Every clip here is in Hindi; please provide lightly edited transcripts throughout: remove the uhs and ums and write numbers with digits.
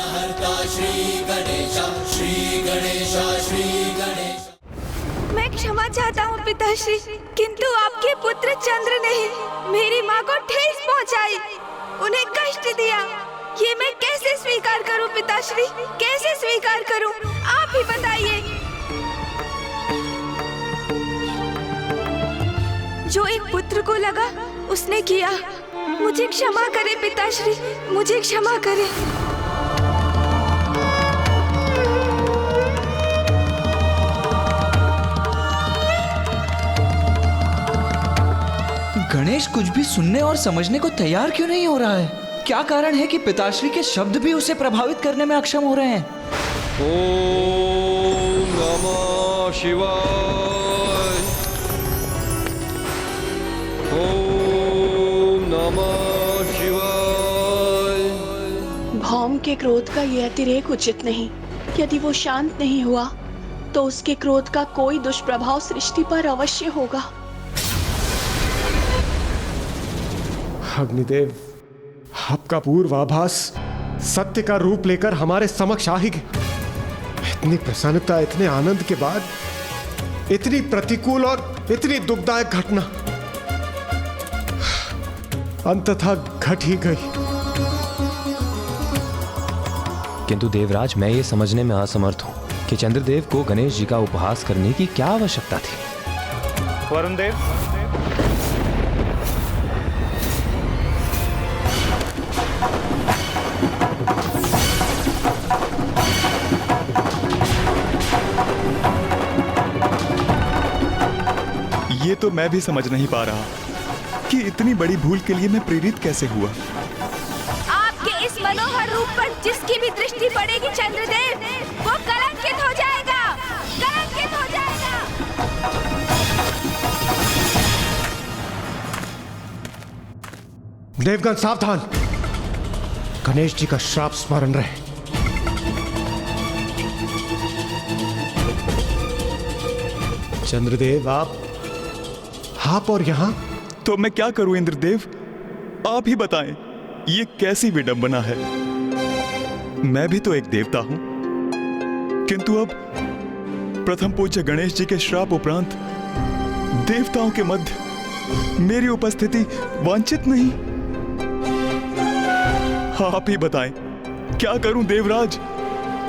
विघ्नहर्ता श्री गणेश, श्री गणेश, श्री गणेश। मैं क्षमा चाहता हूँ पिताश्री, किंतु आपके पुत्र चंद्र ने मेरी माँ को ठेस पहुँचाई, उन्हें कष्ट दिया। ये मैं कैसे स्वीकार करूँ पिताश्री, कैसे स्वीकार करूँ? आप ही बताइए। जो एक पुत्र को लगा उसने किया। मुझे क्षमा करे पिताश्री, मुझे क्षमा करे। गणेश कुछ भी सुनने और समझने को तैयार क्यों नहीं हो रहा है? क्या कारण है कि पिताश्री के शब्द भी उसे प्रभावित करने में अक्षम हो रहे हैं? ओम नमः शिवाय। ओम नमः शिवाय। भौम के क्रोध का यह अतिरेक उचित नहीं। यदि वो शांत नहीं हुआ तो उसके क्रोध का कोई दुष्प्रभाव सृष्टि पर अवश्य होगा। अग्निदेव, आपका पूर्वाभास सत्य का रूप लेकर हमारे समक्ष आ ही गया। इतनी प्रसन्नता, इतने आनंद के बाद इतनी प्रतिकूल और इतनी दुखदायक घटना अंततः घट ही गई। किंतु देवराज, मैं ये समझने में असमर्थ हूं कि चंद्रदेव को गणेश जी का उपहास करने की क्या आवश्यकता थी। वरुण देव, ये तो मैं भी समझ नहीं पा रहा कि इतनी बड़ी भूल के लिए मैं प्रेरित कैसे हुआ। आपके इस मनोहर रूप पर जिसकी भी दृष्टि पड़ेगी चंद्रदेव, वो कलंकित हो जाएगा, कलंकित हो जाएगा। देवगण सावधान, गणेश जी का श्राप स्मरण रहे। चंद्रदेव, आप और यहां? तो मैं क्या करूं इंद्रदेव, आप ही बताएं, ये कैसी विडंबना है। मैं भी तो एक देवता हूं, किंतु अब प्रथम पूज्य गणेश जी के श्राप उपरांत देवताओं के मध्य मेरी उपस्थिति वांछित नहीं। आप ही बताएं, क्या करूं देवराज,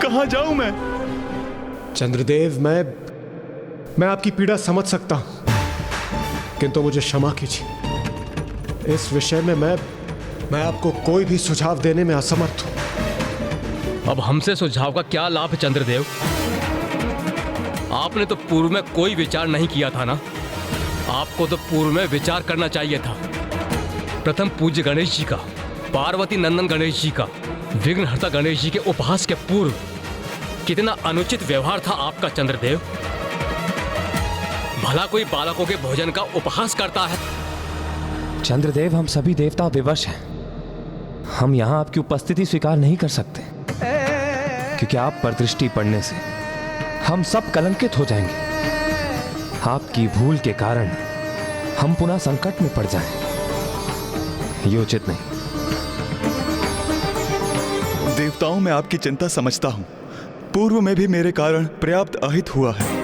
कहां जाऊं मैं? चंद्रदेव, मैं आपकी पीड़ा समझ सकता हूं, किंतु मुझे क्षमा कीजिए। इस विषय में मैं आपको कोई भी सुझाव देने में असमर्थ हूं। अब हमसे सुझाव का क्या लाभ है चंद्रदेव? आपने तो पूर्व में कोई विचार नहीं किया था ना। आपको तो पूर्व में विचार करना चाहिए था। प्रथम पूज्य गणेश जी का, पार्वती नंदन गणेश जी का, विघ्नहर्ता गणेश जी के उपहास के पूर्व कितना अनुचित व्यवहार था आपका चंद्रदेव। भला कोई बालकों के भोजन का उपहास करता है? चंद्रदेव, हम सभी देवता विवश हैं। हम यहाँ आपकी उपस्थिति स्वीकार नहीं कर सकते, क्योंकि आप पर दृष्टि पड़ने से हम सब कलंकित हो जाएंगे। आपकी भूल के कारण हम पुनः संकट में पड़ जाएं, ये उचित नहीं। देवताओं में आपकी चिंता समझता हूं। पूर्व में भी मेरे कारण पर्याप्त अहित हुआ है,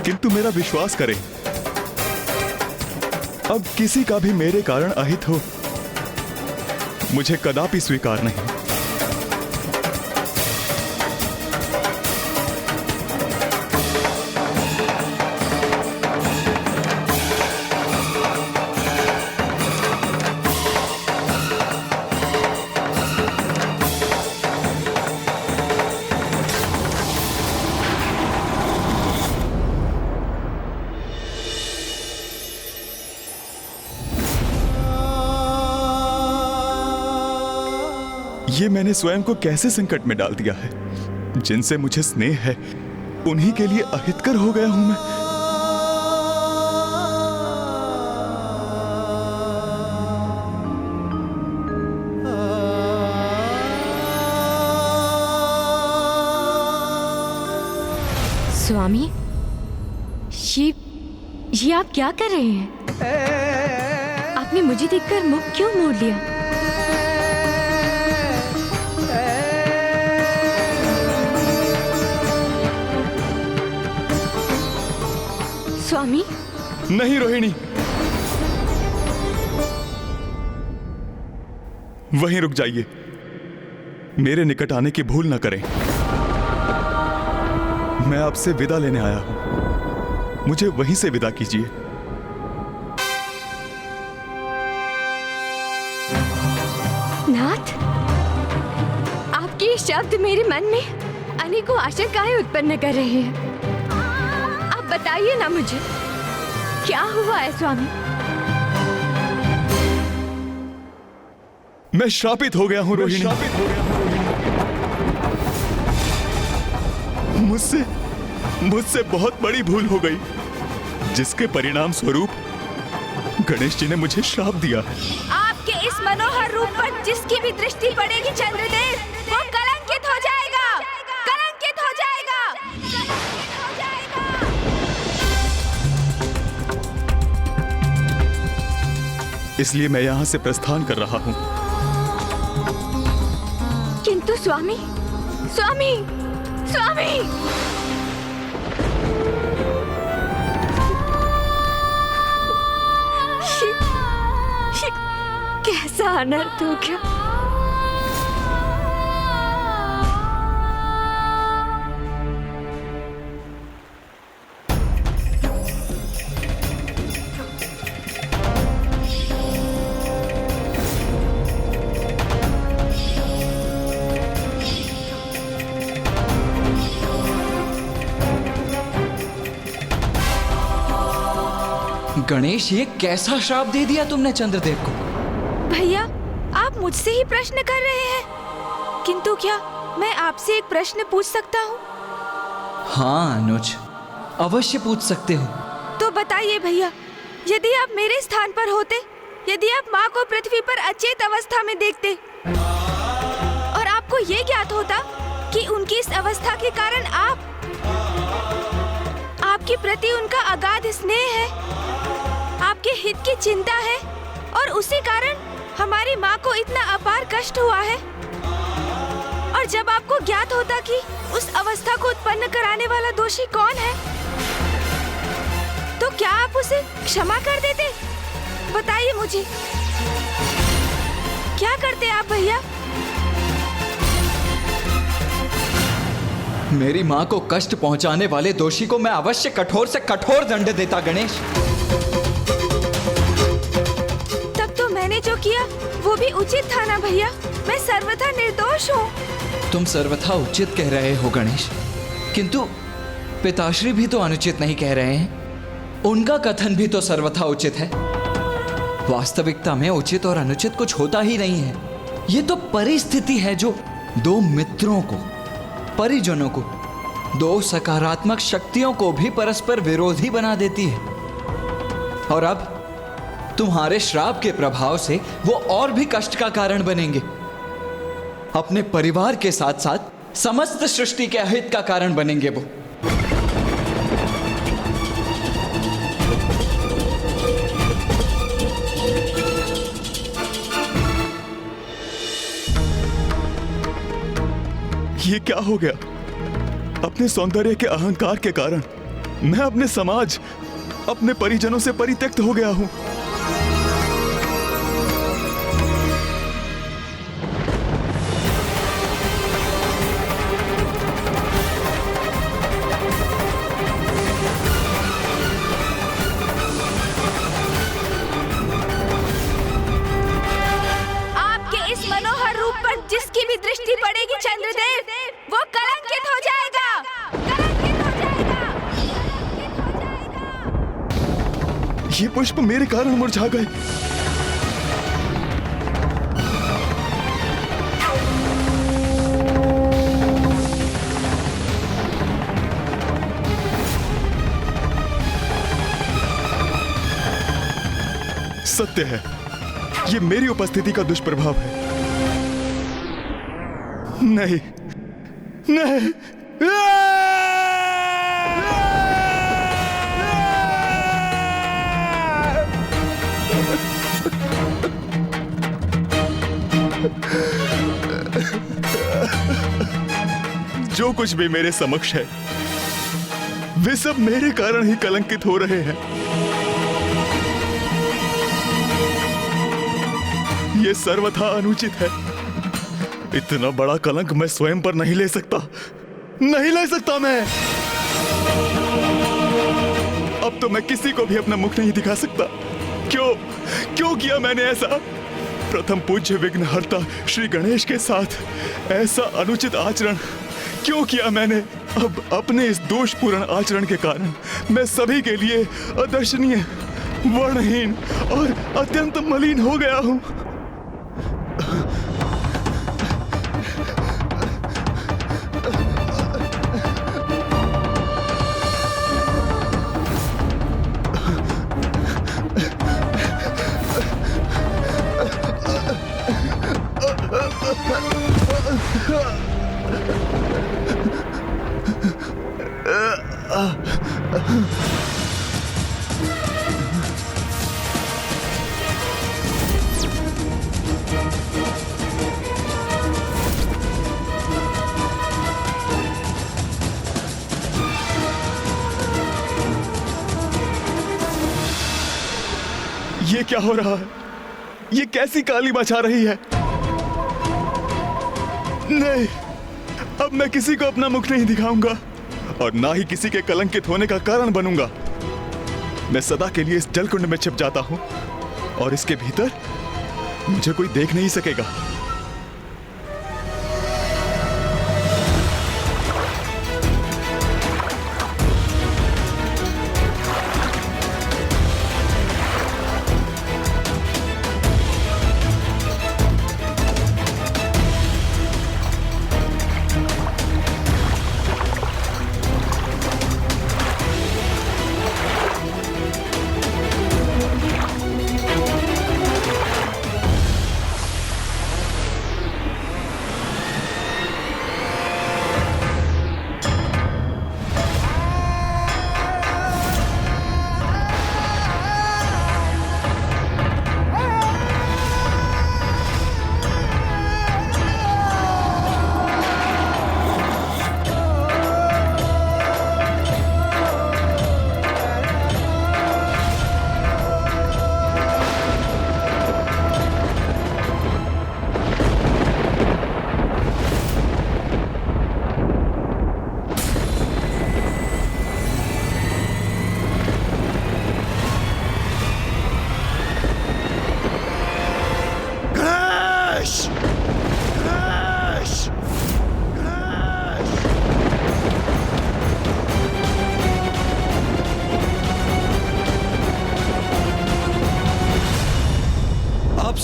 किंतु मेरा विश्वास करें, अब किसी का भी मेरे कारण अहित हो, मुझे कदापि स्वीकार नहीं। ये मैंने स्वयं को कैसे संकट में डाल दिया है। जिनसे मुझे स्नेह है उन्हीं के लिए अहितकर हो गया हूं मैं। स्वामी, ये आप क्या कर रहे हैं? आपने मुझे देखकर मुख क्यों मोड़ लिया? नहीं रोहिणी, वहीं रुक जाइए। मेरे निकट आने की भूल ना करें। मैं आपसे विदा लेने आया हूं, मुझे वहीं से विदा कीजिए। नाथ, आपके ये शब्द मेरे मन में अनेकों आशंकाएं उत्पन्न कर रहे हैं। आप बताइए ना मुझे, क्या हुआ है स्वामी? मैं श्रापित हो गया हूं रोहिणी। मुझसे बहुत बड़ी भूल हो गई, जिसके परिणाम स्वरूप गणेश जी ने मुझे श्राप दिया है। आपके इस मनोहर रूप पर जिसकी भी दृष्टि पड़ेगी चंद्रदेव, वो कलंकित हो जाएगा, कलंकित हो जाएगा, कलंकित हो जाएगा। इसलिए मैं यहां से प्रस्थान कर रहा हूं। किंतु स्वामी, स्वामी, स्वामी! कैसा अनर्थ हो गया? गणेश, ये कैसा श्राप दे दिया तुमने चंद्रदेव को? भैया, आप मुझसे ही प्रश्न कर रहे हैं, किंतु क्या मैं आपसे एक प्रश्न पूछ सकता हूँ? हाँ अनुज, अवश्य पूछ सकते हो। तो बताइए भैया, यदि आप मेरे स्थान पर होते, यदि आप माँ को पृथ्वी पर अचेत अवस्था में देखते और आपको ये ज्ञात होता कि उनकी इस अवस्था के कारण आपके प्रति उनका अगाध स्नेह है, आपके हित की चिंता है और उसी कारण हमारी माँ को इतना अपार कष्ट हुआ है, और जब आपको ज्ञात होता कि उस अवस्था को उत्पन्न कराने वाला दोषी कौन है, तो क्या आप उसे क्षमा कर देते? बताइए मुझे, क्या करते आप भैया? मेरी माँ को कष्ट पहुंचाने वाले दोषी को मैं अवश्य कठोर से कठोर दंड देता गणेश। तब तो मैंने जो किया वो भी उचित था ना भैया? मैं सर्वथा निर्दोष हूँ। तुम सर्वथा उचित कह रहे हो गणेश, किंतु पिताश्री भी तो अनुचित नहीं कह रहे हैं। उनका कथन भी तो सर्वथा उचित है। वास्तविकता में उचित और अनुचित कुछ होता ही नहीं है। ये तो परिस्थिति है जो दो मित्रों को, परिजनों को, दो सकारात्मक शक्तियों को भी परस्पर विरोधी बना देती है। और अब तुम्हारे श्राप के प्रभाव से वो और भी कष्ट का कारण बनेंगे। अपने परिवार के साथ साथ समस्त सृष्टि के अहित का कारण बनेंगे वो। ये क्या हो गया? अपने सौंदर्य के अहंकार के कारण मैं अपने समाज, अपने परिजनों से परित्यक्त हो गया हूं। आपके इस मनोहर रूप पर जिसकी भी दृष्टि पड़ेगी चंद्रदेव, वो कलंकित हो जाएगा, कलंकित हो जाएगा, कलंकित हो जाएगा। ये पुष्प मेरे कारण मुरझा गए। सत्य है, ये मेरी उपस्थिति का दुष्प्रभाव है। नहीं, नहीं, जो कुछ भी मेरे समक्ष है वे सब मेरे कारण ही कलंकित हो रहे हैं। ये सर्वथा अनुचित है। इतना बड़ा कलंक मैं स्वयं पर नहीं ले सकता, नहीं ले सकता मैं। अब तो मैं किसी को भी अपना मुख नहीं दिखा सकता। क्यों किया मैंने ऐसा? प्रथम पूज्य विघ्नहर्ता श्री गणेश के साथ ऐसा अनुचित आचरण क्यों किया मैंने? अब अपने इस दोषपूर्ण आचरण के कारण मैं सभी के लिए अदर्शनीय, वर्णहीन और अत्यंत मलिन हो गया हूं। ये क्या हो रहा है? ये कैसी काली मचा रही है? नहीं, अब मैं किसी को अपना मुख नहीं दिखाऊंगा और ना ही किसी के कलंकित होने का कारण बनूंगा। मैं सदा के लिए इस जलकुंड में छिप जाता हूं और इसके भीतर मुझे कोई देख नहीं सकेगा।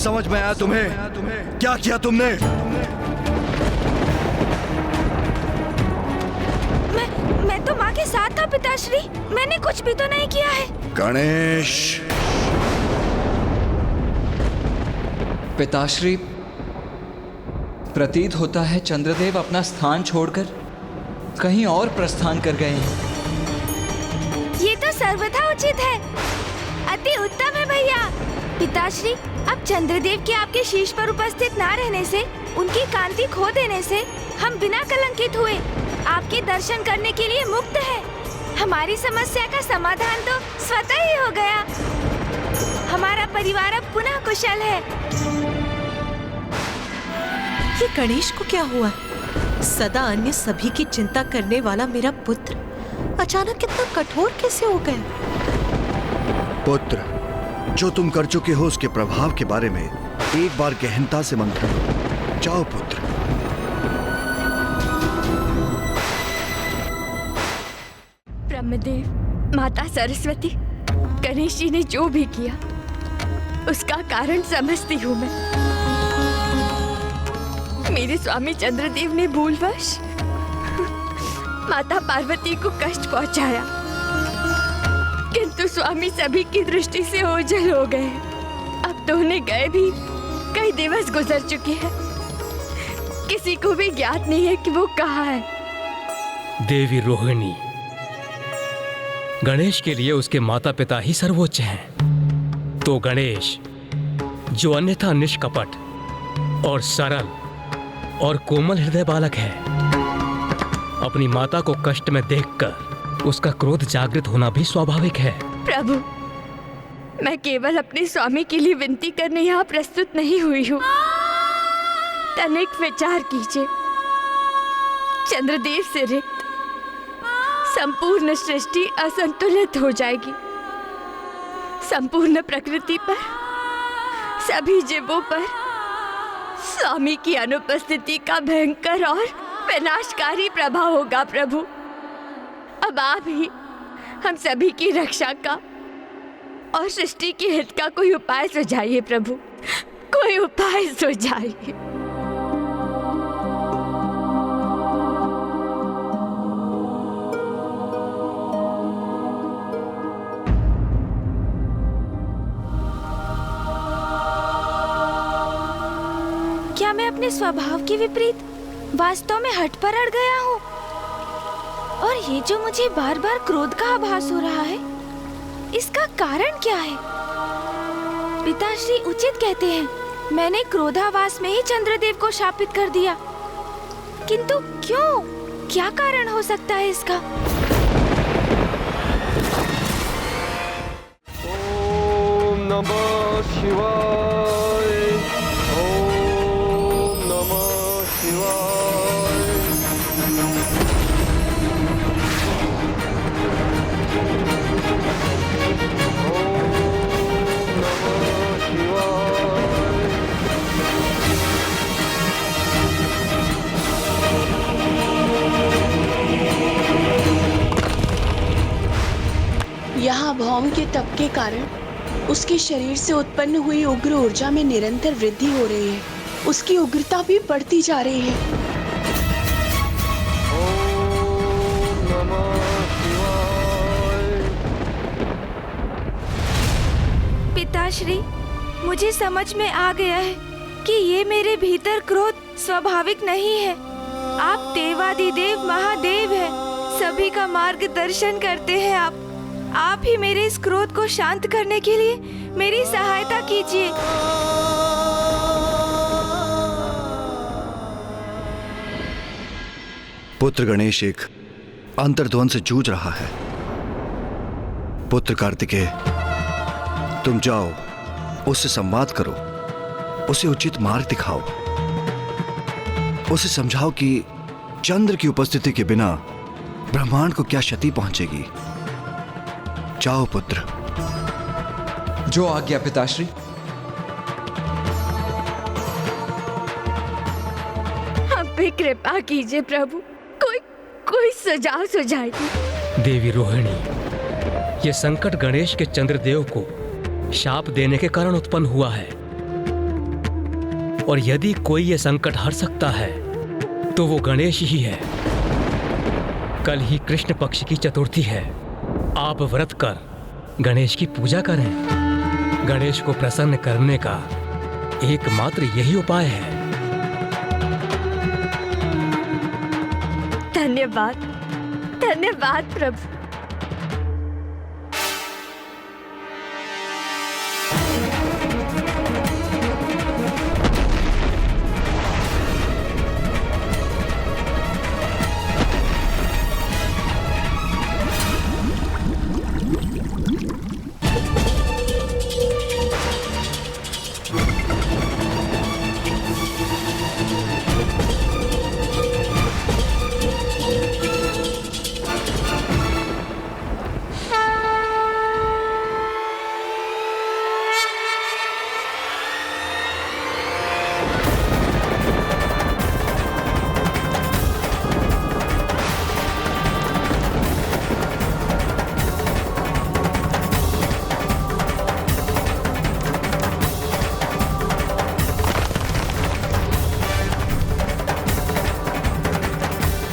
समझ में आया तुम्हें? क्या किया तुमने? मैं तो माँ के साथ था पिताश्री, मैंने कुछ भी तो नहीं किया है। गणेश! पिताश्री, प्रतीत होता है चंद्रदेव अपना स्थान छोड़कर कहीं और प्रस्थान कर गए हैं। ये तो सर्वथा उचित है, अति उत्तम है भैया। पिताश्री, अब चंद्रदेव के आपके शीश पर उपस्थित ना रहने से, उनकी कांति खो देने से हम बिना कलंकित हुए आपके दर्शन करने के लिए मुक्त हैं। हमारी समस्या का समाधान तो स्वतः ही हो गया। हमारा परिवार अब पुनः कुशल है। ये गणेश को क्या हुआ? सदा अन्य सभी की चिंता करने वाला मेरा पुत्र अचानक कितना कठोर कैसे हो गया? पुत्र, जो तुम कर चुके हो उसके प्रभाव के बारे में एक बार गहनता से मंथन करो। जाओ पुत्र। ब्रह्मदेव, माता सरस्वती, गणेश जी ने जो भी किया उसका कारण समझती हूँ मैं। मेरे स्वामी चंद्रदेव ने भूलवश माता पार्वती को कष्ट पहुंचाया, किंतु स्वामी सभी की दृष्टि से ओझल हो गए। अब तो उन्हें गए भी कई दिवस गुजर चुके हैं, किसी को भी ज्ञात नहीं है कि वो कहाँ है। देवी रोहिणी, गणेश के लिए उसके माता पिता ही सर्वोच्च हैं। तो गणेश, जो अन्यथा निष्कपट और सरल और कोमल हृदय बालक है, अपनी माता को कष्ट में देखकर उसका क्रोध जागृत होना भी स्वाभाविक है। प्रभु, मैं केवल अपने स्वामी के लिए विनती करने यहाँ प्रस्तुत नहीं हुई हूँ। तनिक विचार कीजिए, चंद्रदेव से रिक्त संपूर्ण सृष्टि असंतुलित हो जाएगी। संपूर्ण प्रकृति पर, सभी जीवों पर स्वामी की अनुपस्थिति का भयंकर और विनाशकारी प्रभाव होगा। प्रभु, अब आप ही हम सभी की रक्षा का और सृष्टि के हित का कोई उपाय सुझाइए। प्रभु, कोई उपाय सुझाइए। क्या मैं अपने स्वभाव के विपरीत वास्तव में हठ पर अड़ गया हूँ? और ये जो मुझे बार बार क्रोध का आभास हो रहा है, इसका कारण क्या है? पिताश्री उचित कहते हैं, मैंने क्रोधावास में ही चंद्रदेव को शापित कर दिया। किंतु क्यों? क्या कारण हो सकता है इसका? ओम नमः शिवाय। ओम नमः शिवाय। ओम नमः शिवाय। यहाँ भौम के तप के कारण उसके शरीर से उत्पन्न हुई उग्र ऊर्जा में निरंतर वृद्धि हो रही है। उसकी उग्रता भी बढ़ती जा रही है। ओम नमः शिवाय। पिताश्री, मुझे समझ में आ गया है कि ये मेरे भीतर क्रोध स्वाभाविक नहीं है। आप देवादिदेव महादेव हैं, सभी का मार्गदर्शन करते हैं। आप ही मेरे इस क्रोध को शांत करने के लिए मेरी सहायता कीजिए। पुत्र गणेश एक अंतर्द्वंद से जूझ रहा है। पुत्र कार्तिकेय, तुम जाओ, उससे संवाद करो, उसे उचित मार्ग दिखाओ, उसे समझाओ कि चंद्र की उपस्थिति के बिना ब्रह्मांड को क्या क्षति पहुंचेगी। जाओ पुत्र। जो आज्ञा पिताश्री। आप भी कृपा कीजिए प्रभु, कोई सुझाव सुझाइए। देवी रोहिणी, ये संकट गणेश के चंद्रदेव को शाप देने के कारण उत्पन्न हुआ है। और यदि कोई ये संकट हर सकता है तो वो गणेश ही है। कल ही कृष्ण पक्ष की चतुर्थी है। आप व्रत कर गणेश की पूजा करें। गणेश को प्रसन्न करने का एकमात्र यही उपाय है। धन्यवाद, धन्यवाद प्रभु।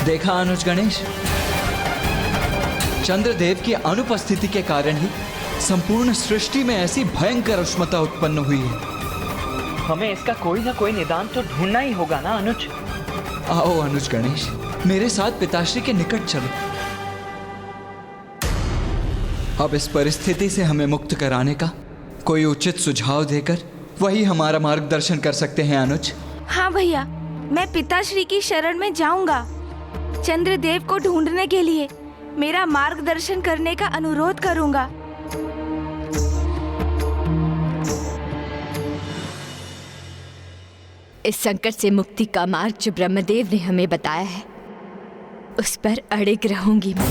देखा अनुज गणेश, चंद्रदेव की अनुपस्थिति के कारण ही संपूर्ण सृष्टि में ऐसी भयंकर उष्मता उत्पन्न हुई है। हमें इसका कोई ना कोई निदान तो ढूंढना ही होगा ना अनुज। आओ अनुज गणेश, मेरे साथ पिताश्री के निकट चलो। अब इस परिस्थिति से हमें मुक्त कराने का कोई उचित सुझाव देकर वही हमारा मार्गदर्शन कर सकते हैं अनुज। हाँ भैया, मैं पिताश्री की शरण में जाऊंगा। चंद्रदेव को ढूंढने के लिए मेरा मार्गदर्शन करने का अनुरोध करूंगा। इस संकट से मुक्ति का मार्ग जो ब्रह्मदेव ने हमें बताया है उस पर अड़िग रहूंगी मैं।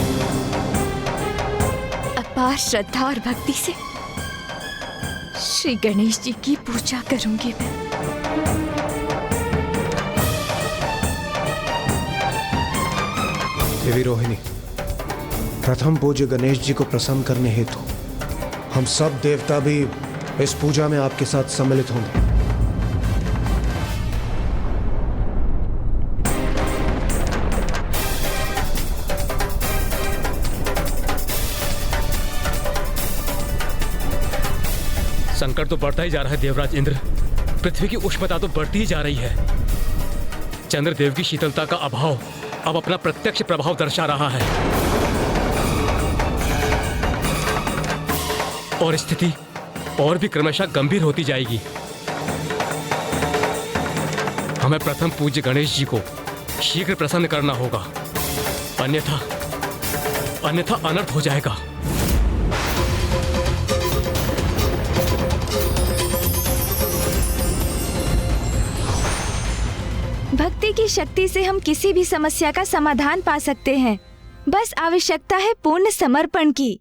अपार श्रद्धा और भक्ति से श्री गणेश जी की पूजा करूंगी मैं। देवी रोहिणी, प्रथम पूज्य गणेश जी को प्रसन्न करने हेतु हम सब देवता भी इस पूजा में आपके साथ सम्मिलित होंगे। संकट तो बढ़ता ही जा रहा है देवराज इंद्र। पृथ्वी की उष्णता तो बढ़ती ही जा रही है। चंद्रदेव की शीतलता का अभाव अब अपना प्रत्यक्ष प्रभाव दर्शा रहा है और स्थिति और भी क्रमशः गंभीर होती जाएगी। हमें प्रथम पूज्य गणेश जी को शीघ्र प्रसन्न करना होगा, अन्यथा अनर्थ हो जाएगा। भक्ति की शक्ति से हम किसी भी समस्या का समाधान पा सकते हैं। बस आवश्यकता है पूर्ण समर्पण की।